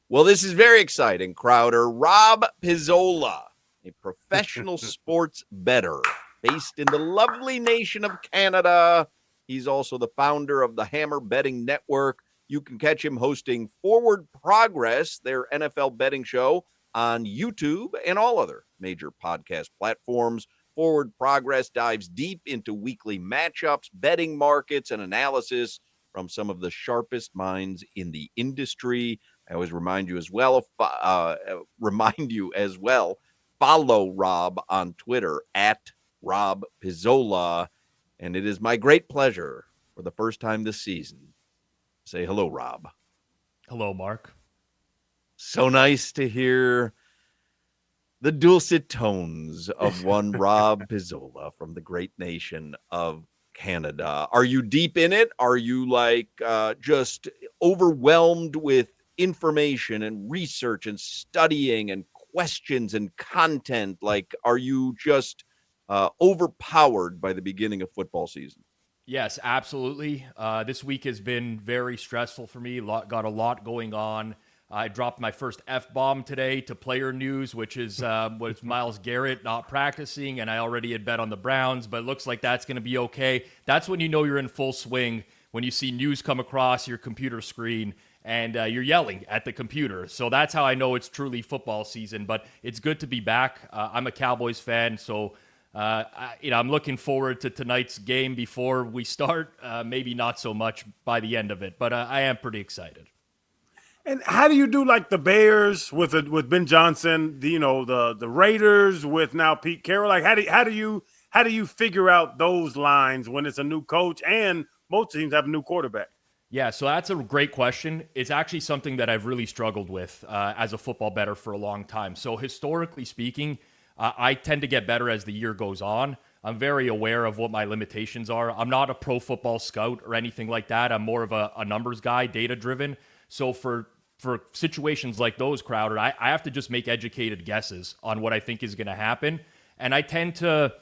Well, this is very exciting, Crowder. Rob Pizzola, a professional sports bettor based in the lovely nation of Canada. He's also the founder of the Hammer Betting Network. You can catch him hosting Forward Progress, their NFL betting show, on YouTube and all other major podcast platforms. Forward Progress dives deep into weekly matchups, betting markets, and analysis from some of the sharpest minds in the industry. I always remind you as well. Follow Rob on Twitter at Rob Pizzola, and it is my great pleasure for the first time this season to say hello, Rob. Hello, Mark. So nice to hear the dulcet tones of one Rob Pizzola from the great nation of Canada. Are you deep in it? Are you just overwhelmed with information and research and studying and questions and content? Like, are you just overpowered by the beginning of football season? Yes, absolutely. This week has been very stressful for me. Got a lot going on. I dropped my first F-bomb today to player news, which is was Myles Garrett not practicing, and I already had bet on the Browns, but it looks like that's going to be okay. That's when you know you're in full swing, when you see news come across your computer screen and you're yelling at the computer. So that's how I know it's truly football season, but it's good to be back. I'm a Cowboys fan, so I'm looking forward to tonight's game before we start. Maybe not so much by the end of it, but I am pretty excited. And how do you do like the Bears with Ben Johnson, the Raiders with now Pete Carroll? Like how do you figure out those lines when it's a new coach and most teams have a new quarterback? Yeah, so that's a great question. It's actually something that I've really struggled with as a football bettor for a long time. So historically speaking, I tend to get better as the year goes on. I'm very aware of what my limitations are. I'm not a pro football scout or anything like that. I'm more of a numbers guy, data driven. So for situations like those, Crowder, I have to just make educated guesses on what I think is going to happen. And I tend to,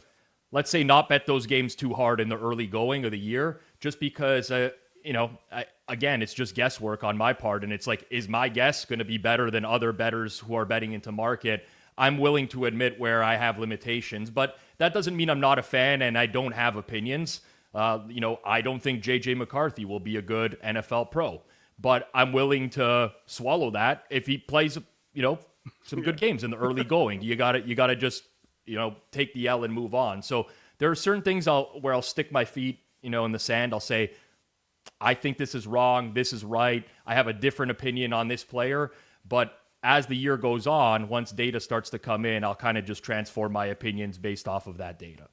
let's say, not bet those games too hard in the early going of the year, just because, again, it's just guesswork on my part. And it's like, is my guess going to be better than other bettors who are betting into market? I'm willing to admit where I have limitations, but that doesn't mean I'm not a fan and I don't have opinions. I don't think J.J. McCarthy will be a good NFL pro, but I'm willing to swallow that if he plays, some good games in the early going. You gotta just, take the L and move on. So there are certain things where I'll stick my feet, in the sand. I'll say, I think this is wrong. This is right. I have a different opinion on this player, but as the year goes on, once data starts to come in, I'll kind of just transform my opinions based off of that data.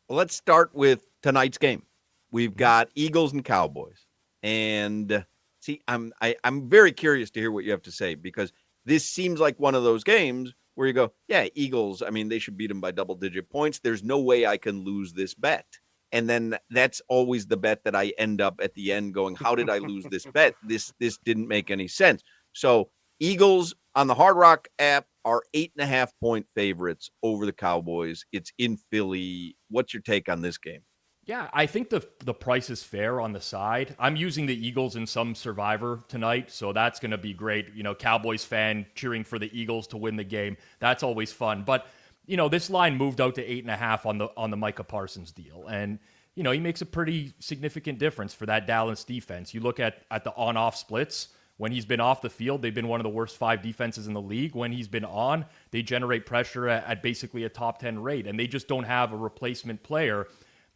Well, let's start with tonight's game. We've got Eagles and Cowboys. And see, I'm very curious to hear what you have to say, because this seems like one of those games where you go, yeah, Eagles, I mean, they should beat them by double-digit points. There's no way I can lose this bet. And then that's always the bet that I end up at the end going, how did I lose this bet? This didn't make any sense. So Eagles on the Hard Rock app are 8.5-point favorites over the Cowboys. It's in Philly. What's your take on this game? Yeah, I think the price is fair on the side. I'm using the Eagles in some Survivor tonight, so that's going to be great. Cowboys fan cheering for the Eagles to win the game. That's always fun. But, this line moved out to 8.5 on the Micah Parsons deal. And, he makes a pretty significant difference for that Dallas defense. You look at the on-off splits. When he's been off the field, they've been one of the worst 5 defenses in the league. When he's been on, they generate pressure at basically a top 10 rate, and they just don't have a replacement player.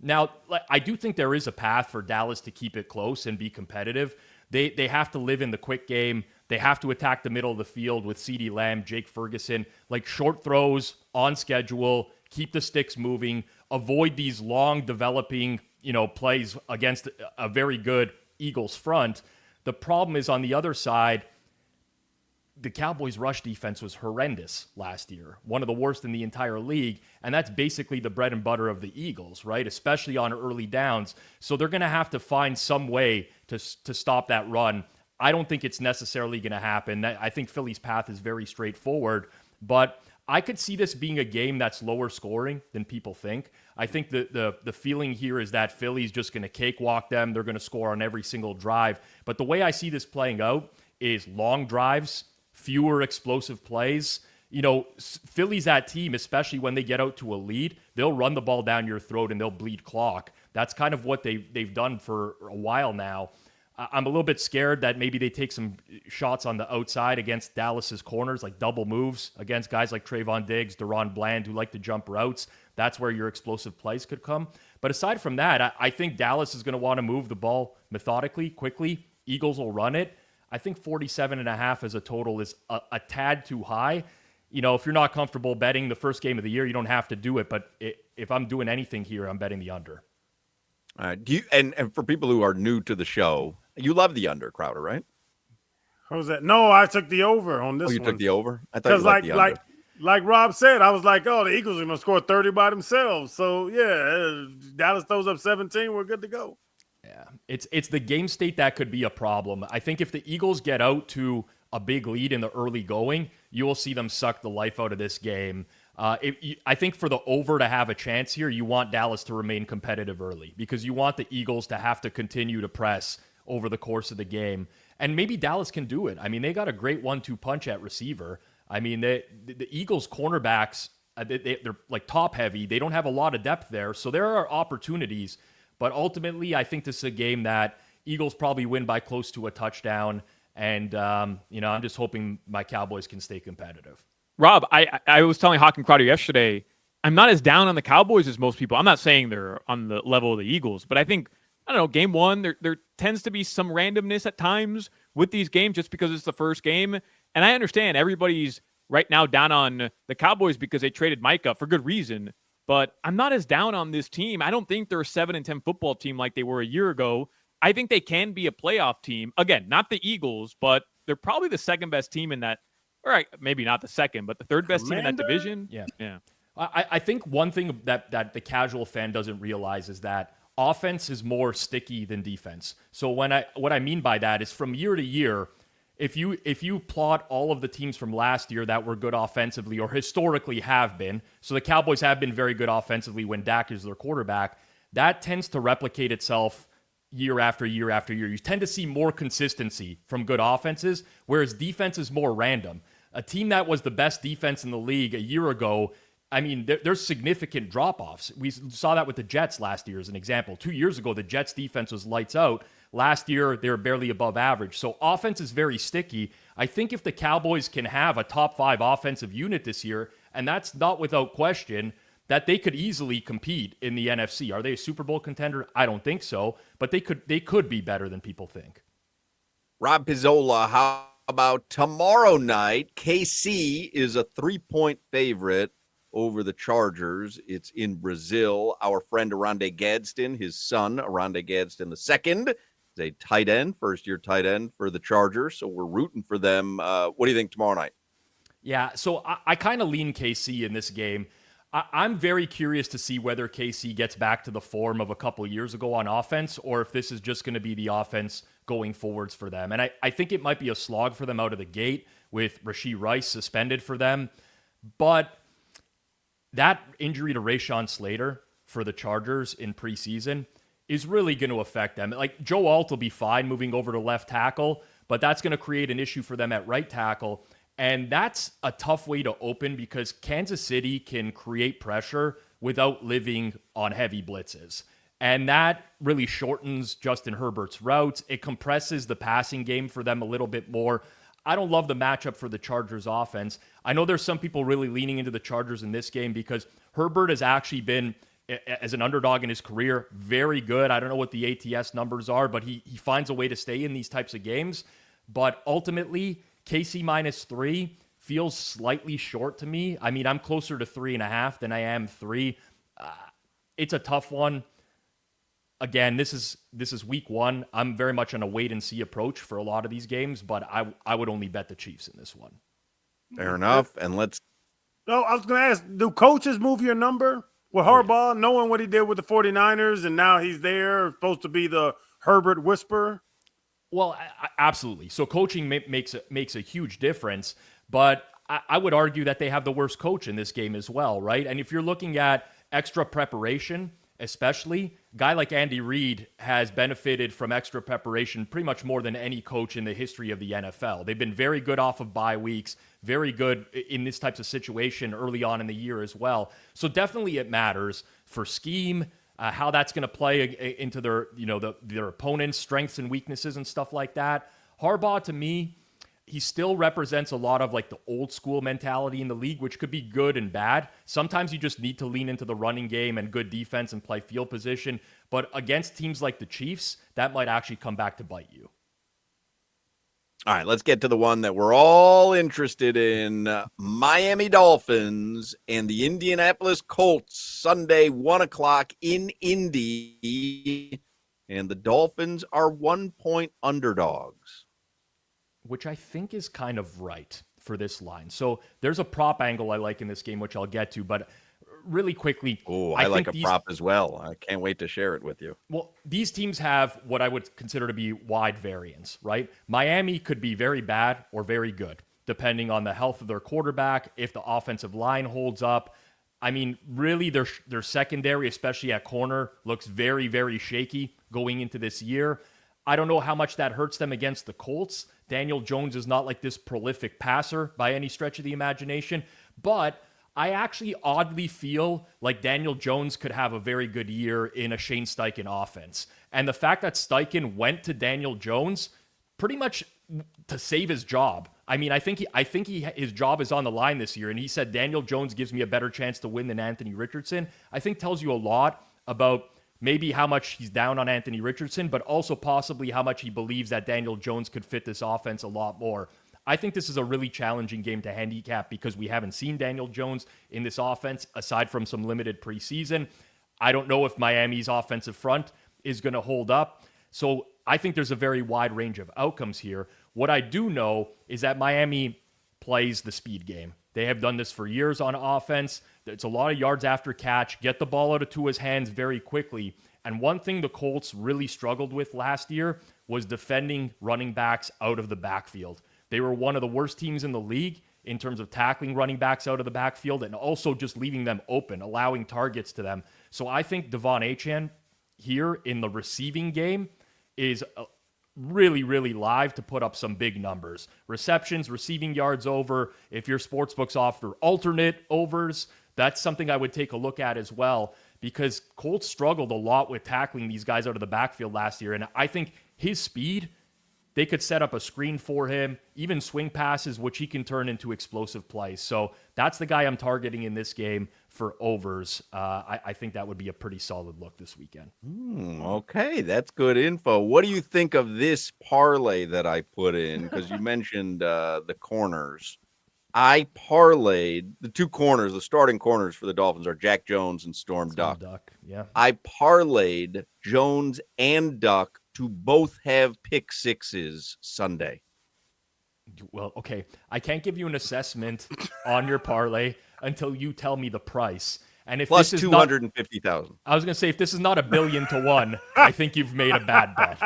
Now, I do think there is a path for Dallas to keep it close and be competitive. They have to live in the quick game. They have to attack the middle of the field with CeeDee Lamb, Jake Ferguson, like short throws on schedule, keep the sticks moving, avoid these long developing, plays against a very good Eagles front. The problem is on the other side, the Cowboys' rush defense was horrendous last year, one of the worst in the entire league, and that's basically the bread and butter of the Eagles, right? Especially on early downs. So they're going to have to find some way to stop that run. I don't think it's necessarily going to happen. I think Philly's path is very straightforward, but I could see this being a game that's lower scoring than people think. I think the feeling here is that Philly's just going to cakewalk them. They're going to score on every single drive. But the way I see this playing out is long drives, fewer explosive plays. Philly's that team, especially when they get out to a lead, they'll run the ball down your throat and they'll bleed clock. That's kind of what they've done for a while now. I'm a little bit scared that maybe they take some shots on the outside against Dallas's corners, like double moves against guys like Trayvon Diggs, Deron Bland, who like to jump routes. That's where your explosive plays could come. But aside from that, I think Dallas is going to want to move the ball methodically, quickly. Eagles will run it. I think 47.5 as a total is a tad too high. If you're not comfortable betting the first game of the year, you don't have to do it. But if I'm doing anything here, I'm betting the under. All right. Do you and for people who are new to the show, you love the under, Crowder, right? How was that? No, I took the over on this one. You took the over? I thought you liked the under. Like Rob said, I was like, oh, the Eagles are going to score 30 by themselves. So, yeah, Dallas throws up 17. We're good to go. Yeah, it's the game state that could be a problem. I think if the Eagles get out to a big lead in the early going, you will see them suck the life out of this game. I think for the over to have a chance here, you want Dallas to remain competitive early because you want the Eagles to have to continue to press over the course of the game. And maybe Dallas can do it. I mean, they got a great 1-2 punch at receiver. I mean, the Eagles cornerbacks, they're like top heavy. They don't have a lot of depth there. So there are opportunities. But ultimately, I think this is a game that Eagles probably win by close to a touchdown. And, I'm just hoping my Cowboys can stay competitive. Rob, I was telling Hawk and Crowder yesterday, I'm not as down on the Cowboys as most people. I'm not saying they're on the level of the Eagles, but I think, game one, there tends to be some randomness at times with these games just because it's the first game. And I understand everybody's right now down on the Cowboys because they traded Micah for good reason, but I'm not as down on this team. I don't think they're a 7-10 football team like they were a year ago. I think they can be a playoff team. Again, not the Eagles, but they're probably the second best team in that. All right, maybe not the second, but the third best team in that division. Yeah. I think one thing that the casual fan doesn't realize is that offense is more sticky than defense. So what I mean by that is from year to year, if you plot all of the teams from last year that were good offensively or historically have been, so the Cowboys have been very good offensively when Dak is their quarterback, that tends to replicate itself year after year after year. You tend to see more consistency from good offenses, whereas defense is more random. A team that was the best defense in the league a year ago, I mean, there's significant drop-offs. We saw that with the Jets last year as an example. 2 years ago, the Jets defense was lights out. Last year, they were barely above average. So offense is very sticky. I think if the Cowboys can have a top 5 offensive unit this year, and that's not without question, that they could easily compete in the NFC. Are they a Super Bowl contender? I don't think so, but they could be better than people think. Rob Pizzola, how about tomorrow night? KC is a 3-point favorite over the Chargers. It's in Brazil. Our friend Arande Gadsden, his son, Arande Gadsden II, is a tight end, first-year tight end for the Chargers, so we're rooting for them. What do you think tomorrow night? Yeah, so I kind of lean KC in this game. I'm very curious to see whether KC gets back to the form of a couple years ago on offense or if this is just going to be the offense going forwards for them. And I think it might be a slog for them out of the gate with Rashee Rice suspended for them. But that injury to Rashawn Slater for the Chargers in preseason is really going to affect them. Like, Joe Alt will be fine moving over to left tackle, but that's going to create an issue for them at right tackle. And that's a tough way to open because Kansas City can create pressure without living on heavy blitzes. And that really shortens Justin Herbert's routes. It compresses the passing game for them a little bit more. I don't love the matchup for the Chargers offense. I know there's some people really leaning into the Chargers in this game because Herbert has actually been, as an underdog in his career, very good. I don't know what the ATS numbers are, but he finds a way to stay in these types of games. But ultimately, KC -3 feels slightly short to me. I mean, I'm closer to 3.5 than I am 3. It's a tough one. Again, this is week 1. I'm very much on a wait-and-see approach for a lot of these games, but I would only bet the Chiefs in this one. Fair enough. And let's... No, I was going to ask, do coaches move your number? With Harbaugh, knowing what he did with the 49ers, and now he's there, supposed to be the Herbert whisperer? Well, absolutely. So coaching makes a huge difference, but I would argue that they have the worst coach in this game as well, right? And if you're looking at extra preparation especially, a guy like Andy Reid has benefited from extra preparation pretty much more than any coach in the history of the NFL. They've been very good off of bye weeks, very good in this types of situation early on in the year as well. So definitely it matters for scheme, how that's going to play into their, their opponents' strengths and weaknesses and stuff like that. Harbaugh, to me, he still represents a lot of like the old school mentality in the league, which could be good and bad. Sometimes you just need to lean into the running game and good defense and play field position. But against teams like the Chiefs, that might actually come back to bite you. All right, let's get to the one that we're all interested in. Miami Dolphins and the Indianapolis Colts, Sunday, 1 o'clock in Indy. And the Dolphins are 1-point underdogs. Which I think is kind of right for this line. So there's a prop angle I like in this game, which I'll get to. But really quickly. Oh, I like a prop as well. I can't wait to share it with you. Well, these teams have what I would consider to be wide variance, right? Miami could be very bad or very good, depending on the health of their quarterback, if the offensive line holds up. I mean, really, their secondary, especially at corner, looks very, very shaky going into this year. I don't know how much that hurts them against the Colts. Daniel Jones is not like this prolific passer by any stretch of the imagination, but I actually oddly feel like Daniel Jones could have a very good year in a Shane Steichen offense. And the fact that Steichen went to Daniel Jones pretty much to save his job. I mean, I think his job is on the line this year, and he said Daniel Jones gives me a better chance to win than Anthony Richardson. I think tells you a lot about maybe how much he's down on Anthony Richardson, but also possibly how much he believes that Daniel Jones could fit this offense a lot more. I think this is a really challenging game to handicap because we haven't seen Daniel Jones in this offense aside from some limited preseason. I don't know if Miami's offensive front is going to hold up. So I think there's a very wide range of outcomes here. What I do know is that Miami plays the speed game. They have done this for years on offense. It's a lot of yards after catch, get the ball out of Tua's hands very quickly. And one thing the Colts really struggled with last year was defending running backs out of the backfield. They were one of the worst teams in the league in terms of tackling running backs out of the backfield and also just leaving them open, allowing targets to them. So I think Devon Achane here in the receiving game is really, really live to put up some big numbers. Receptions, receiving yards over. If your sportsbooks offer alternate overs, that's something I would take a look at as well because Colts struggled a lot with tackling these guys out of the backfield last year. And I think his speed, they could set up a screen for him, even swing passes, which he can turn into explosive plays. So that's the guy I'm targeting in this game for overs. I think that would be a pretty solid look this weekend. Okay, that's good info. What do you think of this parlay that I put in? Because you mentioned the corners. I parlayed the two corners, the starting corners for the Dolphins are Jack Jones and Storm Duck. Yeah. I parlayed Jones and Duck to both have pick sixes Sunday. Well, okay. I can't give you an assessment on your parlay until you tell me the price. And if plus this is 250,000. I was going to say, if this is not $1 billion to 1, I think you've made a bad bet.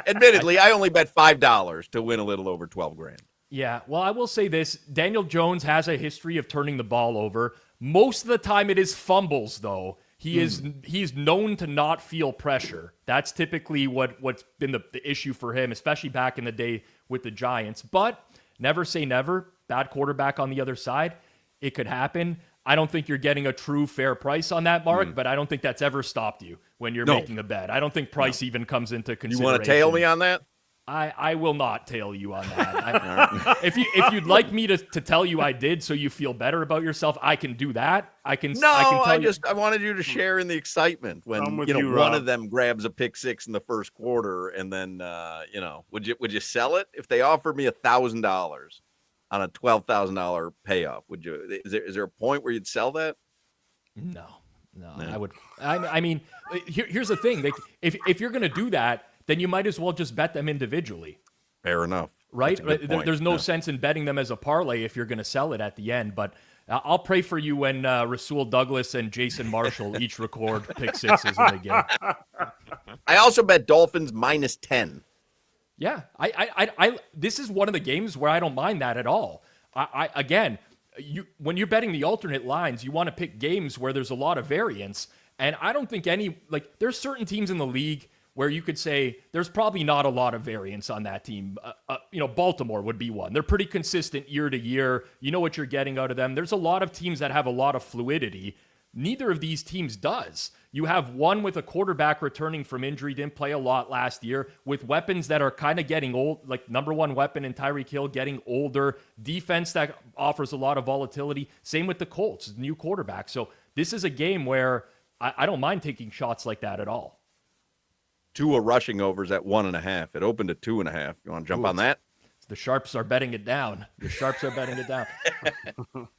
Admittedly, I only bet $5 to win a little over 12 grand. Yeah, well, I will say this. Daniel Jones has a history of turning the ball over. Most of the time it is fumbles, though. He's known to not feel pressure. That's typically what's been the issue for him, especially back in the day with the Giants. But never say never. Bad quarterback on the other side. It could happen. I don't think you're getting a true fair price on that, Mark, but I don't think that's ever stopped you when you're making a bet. I don't think price even comes into consideration. You want to tail me on that? I will not tail you on that. If you'd like me to tell you I did so you feel better about yourself, I can do that. I wanted you to share in the excitement when one of them grabs a pick six in the first quarter, and then would you sell it if they offered me $1,000 on a $12,000 payoff? Would you? Is there a point where you'd sell that? No. I would. I mean, here's the thing: if you're going to do that, then you might as well just bet them individually. Fair enough. Right? There's no sense in betting them as a parlay if you're going to sell it at the end. But I'll pray for you when Rasul Douglas and Jason Marshall each record pick sixes in the game. I also bet Dolphins minus 10. Yeah. I this is one of the games where I don't mind that at all. Again, when you're betting the alternate lines, you want to pick games where there's a lot of variance. And I don't think there's certain teams in the league where you could say there's probably not a lot of variance on that team. Baltimore would be one. They're pretty consistent year to year. You know what you're getting out of them. There's a lot of teams that have a lot of fluidity. Neither of these teams does. You have one with a quarterback returning from injury, didn't play a lot last year, with weapons that are kind of getting old, like number one weapon in Tyreek Hill getting older, defense that offers a lot of volatility. Same with the Colts, new quarterback. So this is a game where I don't mind taking shots like that at all. Tua rushing overs at 1.5. It opened at 2.5. You want to jump on that? The sharps are betting it down.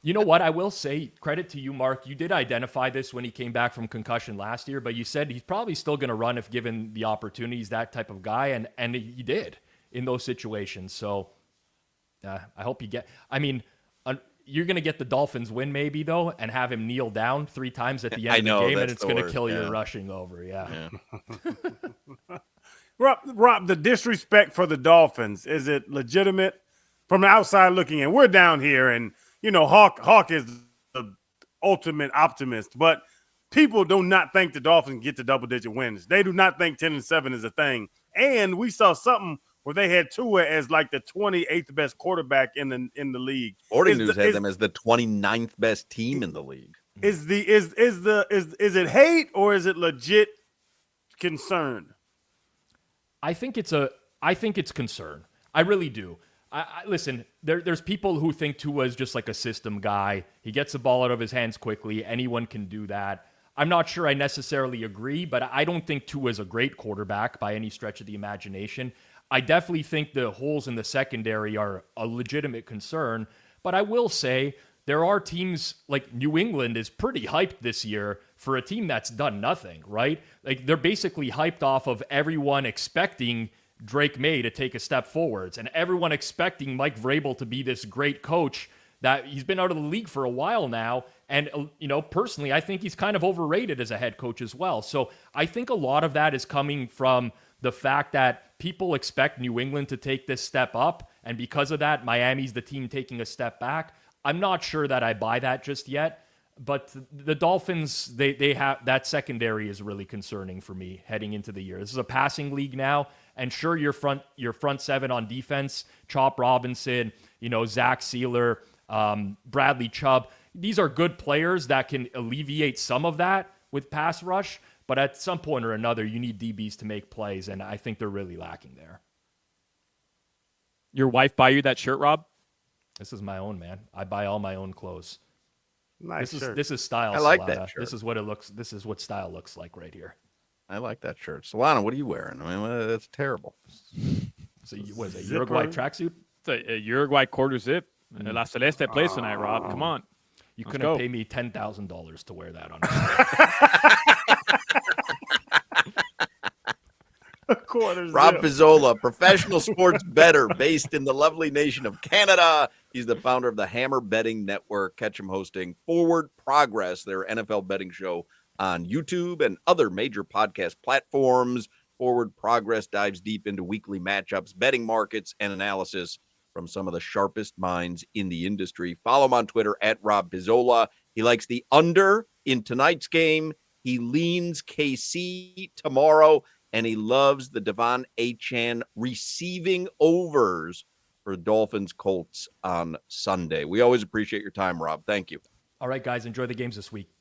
You know what? I will say, credit to you, Mark. You did identify this when he came back from concussion last year, but you said he's probably still going to run if given the opportunities, that type of guy, and he did in those situations. So I hope you get – I mean, you're going to get the Dolphins win maybe, though, and have him kneel down 3 times at the end of the game, and it's going to kill your rushing over. Yeah. Rob, the disrespect for the Dolphins, is it legitimate? From the outside looking in, we're down here, and, Hawk is the ultimate optimist, but people do not think the Dolphins get to double-digit wins. They do not think 10-7 is a thing. And we saw something where they had Tua as like the 28th best quarterback in the league. Sporting News had them as the 29th best team in the league. Is it hate or is it legit concern? I think it's concern. I really do. Listen, there's people who think Tua is just like a system guy. He gets the ball out of his hands quickly. Anyone can do that. I'm not sure I necessarily agree, but I don't think Tua is a great quarterback by any stretch of the imagination. I definitely think the holes in the secondary are a legitimate concern, but I will say there are teams like New England is pretty hyped this year for a team that's done nothing, right? Like they're basically hyped off of everyone expecting Drake May to take a step forwards and everyone expecting Mike Vrabel to be this great coach that he's been out of the league for a while now. And, personally, I think he's kind of overrated as a head coach as well. So I think a lot of that is coming from the fact that people expect New England to take this step up. And because of that, Miami's the team taking a step back. I'm not sure that I buy that just yet, but the Dolphins, they have that secondary is really concerning for me heading into the year. This is a passing league now, and sure, your front seven on defense, Chop Robinson, Zach Sealer, Bradley Chubb, these are good players that can alleviate some of that with pass rush, but at some point or another, you need DBs to make plays, and I think they're really lacking there. Your wife buy you that shirt, Rob? This is my own, man. I buy all my own clothes. Nice shirt. This is style. I like Solana. that shirt. This is what it looks. This is what style looks like right here. I like that shirt. Solana, what are you wearing? I mean, that's terrible. So what is it? Uruguay tracksuit? It's a Uruguay quarter zip. La Celeste plays tonight, Rob. Come on. You couldn't pay me $10,000 to wear that on. Rob Pizzola, professional sports bettor based in the lovely nation of Canada. He's the founder of the Hammer Betting Network. Catch him hosting Forward Progress, their NFL betting show on YouTube and other major podcast platforms. Forward Progress dives deep into weekly matchups, betting markets, and analysis from some of the sharpest minds in the industry. Follow him on Twitter at Rob Pizzola. He likes the under in tonight's game. He leans KC tomorrow, and he loves the Devon Achane receiving overs for Dolphins Colts on Sunday. We always appreciate your time, Rob. Thank you. All right, guys, enjoy the games this week.